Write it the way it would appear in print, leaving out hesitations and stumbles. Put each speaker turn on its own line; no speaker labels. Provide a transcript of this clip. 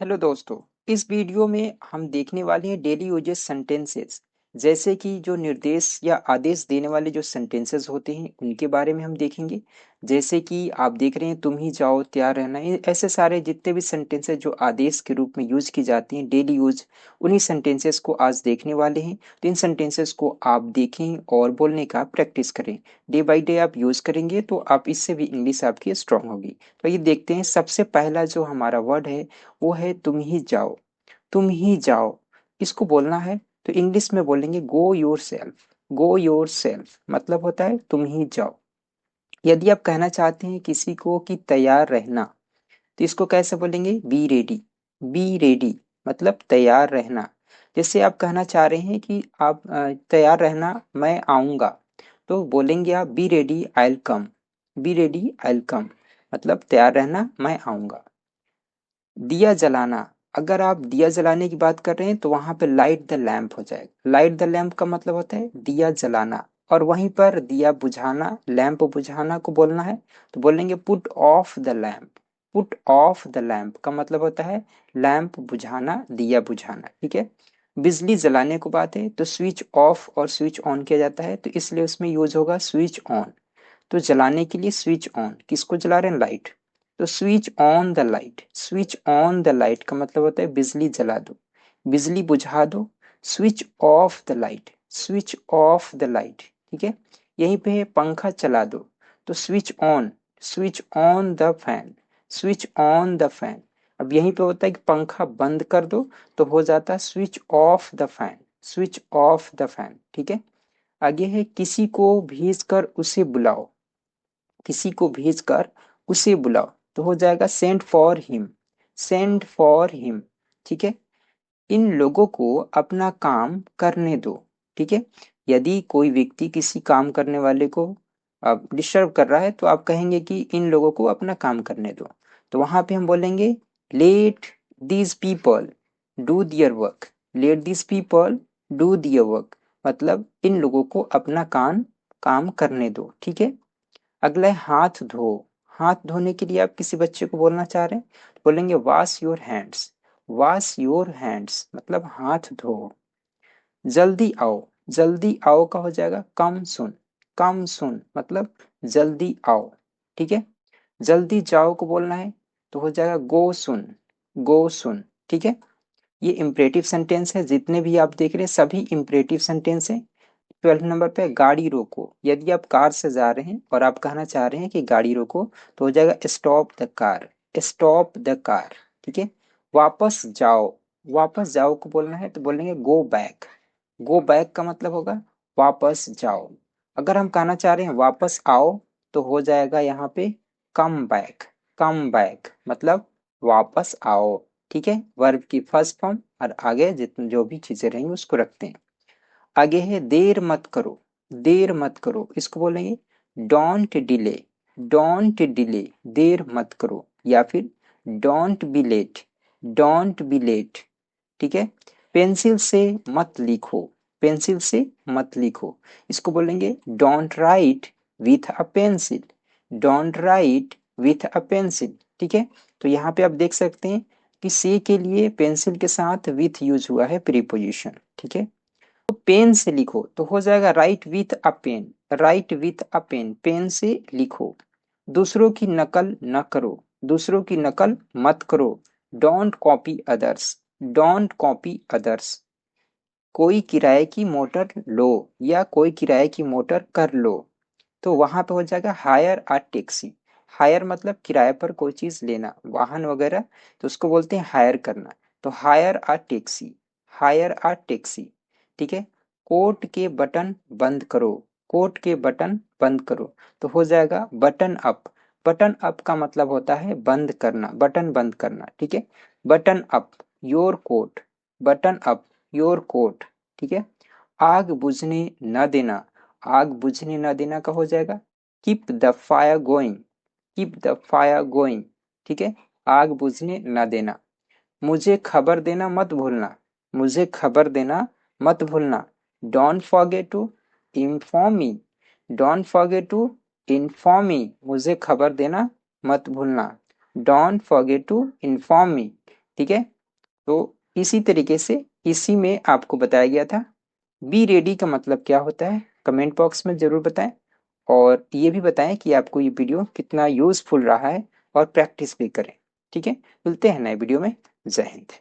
Hello दोस्तों। इस video में हम देखने वाले हैं डेली यूजेस सेंटेंसेस। जैसे कि जो निर्देश या आदेश देने वाले जो सेंटेंसेस होते हैं उनके बारे में हम देखेंगे। जैसे कि आप देख रहे हैं, तुम ही जाओ, तैयार रहना, ये ऐसे सारे जितने भी सेंटेंसेस जो आदेश के रूप में यूज की जाती हैं डेली यूज, उन्हीं सेंटेंसेस को आज देखने वाले हैं। तो इन सेंटेंसेस को आप देखें और बोलने का प्रैक्टिस करें। डे बाई डे आप यूज करेंगे तो आप इससे भी इंग्लिश आपकी स्ट्रांग होगी। तो ये देखते हैं, सबसे पहला जो हमारा वर्ड है वो है तुम ही जाओ। तुम ही जाओ, इसको बोलना है तो इंग्लिश में बोलेंगे go your self. Go your self मतलब होता है तुम ही जाओ। यदि आप कहना चाहते हैं किसी को कि तैयार रहना, तो इसको कैसे बोलेंगे? Be ready. बी रेडी मतलब तैयार रहना। जैसे आप कहना चाह रहे हैं कि आप तैयार रहना, मैं आऊंगा, तो बोलेंगे आप be ready I will come. Be ready I will come मतलब तैयार रहना, मैं आऊंगा। दिया जलाना, अगर आप दिया जलाने की बात कर रहे हैं तो वहां पे लाइट द लैंप हो जाएगा। लाइट द लैंप का मतलब होता है दिया जलाना, और वहीं पर दिया बुझाना, लैंप बुझाना को बोलना है तो बोलेंगे put off the lamp. Put off the lamp का मतलब होता है लैंप बुझाना, दिया बुझाना। ठीक है। बिजली जलाने को बात है तो स्विच ऑफ और स्विच ऑन किया जाता है, तो इसलिए उसमें यूज होगा स्विच ऑन। तो जलाने के लिए स्विच ऑन, किसको जला रहे हैं? लाइट। तो switch on the light. Switch on the light का मतलब होता है बिजली जला दो, बिजली बुझा दो। Switch off the light. Switch off the light. ठीक है। यहीं पे है पंखा चला दो, तो switch on. Switch on the fan. Switch on the fan. अब यहीं पे होता है कि पंखा बंद कर दो, तो हो जाता है switch off the fan. Switch off the fan. ठीक है। आगे है किसी को भेज कर उसे बुलाओ। किसी को भेजकर उसे बुलाओ, तो हो जाएगा send for him. Send for him. ठीक है। इन लोगों को अपना काम करने दो। ठीक है। यदि कोई व्यक्ति किसी काम करने वाले को डिस्टर्ब कर रहा है तो आप कहेंगे कि इन लोगों को अपना काम करने दो। तो वहां पे हम बोलेंगे let these people do their work. Let these people do their work मतलब इन लोगों को अपना काम करने दो। ठीक है। अगला है हाथ धो। हाथ धोने के लिए आप किसी बच्चे को बोलना चाह रहे हैं तो बोलेंगे wash your hands. Wash your hands मतलब हाथ धो। जल्दी आओ। जल्दी आओ का हो जाएगा कम सुन। कम सुन मतलब जल्दी आओ। ठीक है। जल्दी जाओ को बोलना है तो हो जाएगा गो सुन। गो सुन। ठीक है। ये इम्परेटिव सेंटेंस है, जितने भी आप देख रहे हैं सभी इम्परेटिव सेंटेंस है। 12 नंबर पे गाड़ी रोको। यदि आप कार से जा रहे हैं और आप कहना चाह रहे हैं कि गाड़ी रोको, तो हो जाएगा stop the car. Stop the car. ठीक है। वापस जाओ। वापस जाओ को बोलना है तो बोलेंगे गो बैक। गो बैक का मतलब होगा वापस जाओ। अगर हम कहना चाह रहे हैं वापस आओ, तो हो जाएगा यहाँ पे कम बैक। कम बैक मतलब वापस आओ। ठीक है। वर्ब की फर्स्ट फॉर्म और आगे जितने जो भी चीजें रहेंगी उसको रखते हैं। आगे है देर मत करो। देर मत करो इसको बोलेंगे डोंट डिले। डोंट डिले देर मत करो, या फिर don't be late. Don't be late. ठीक है। पेंसिल से मत लिखो। पेंसिल से मत लिखो, इसको बोलेंगे don't write with a pencil. Don't write with a pencil. ठीक है। तो यहाँ पे आप देख सकते हैं कि से के लिए पेंसिल के साथ विथ यूज हुआ है प्रीपोजिशन। ठीक है। तो पेन से लिखो तो हो जाएगा write with a pen. Write with a pen, pen से लिखो। दूसरों की नकल न करो। दूसरों की नकल मत करो। Don't copy others. Don't copy others. कोई किराए की मोटर लो या कोई किराए की मोटर कर लो, तो वहां पे हो जाएगा हायर अ टैक्सी। हायर मतलब किराए पर कोई चीज लेना, वाहन वगैरह, तो उसको बोलते हैं हायर करना। तो higher a taxi. Higher a taxi. ठीक है। कोट के बटन बंद करो। कोट के बटन बंद करो, तो हो जाएगा बटन अप। बटन अप का मतलब होता है बंद करना, बटन बंद करना। ठीक है। Button up your coat. Button up your coat. ठीक है। आग बुझने न देना। आग बुझने न देना का हो जाएगा keep the fire going. Keep the fire going. ठीक है। आग बुझने न देना। मुझे खबर देना मत भूलना। मुझे खबर देना मत भूलना। Don't forget to inform me. Don't forget to inform me मुझे खबर देना मत भूलना। Don't forget to inform me ठीक है, तो इसी तरीके से इसी में आपको बताया गया था। बी रेडी का मतलब क्या होता है, कमेंट बॉक्स में ज़रूर बताएं, और ये भी बताएं कि आपको ये वीडियो कितना यूज़फुल रहा है, और प्रैक्टिस भी करें। ठीक है, मिलते हैं नए वीडियो में। जय हिंद।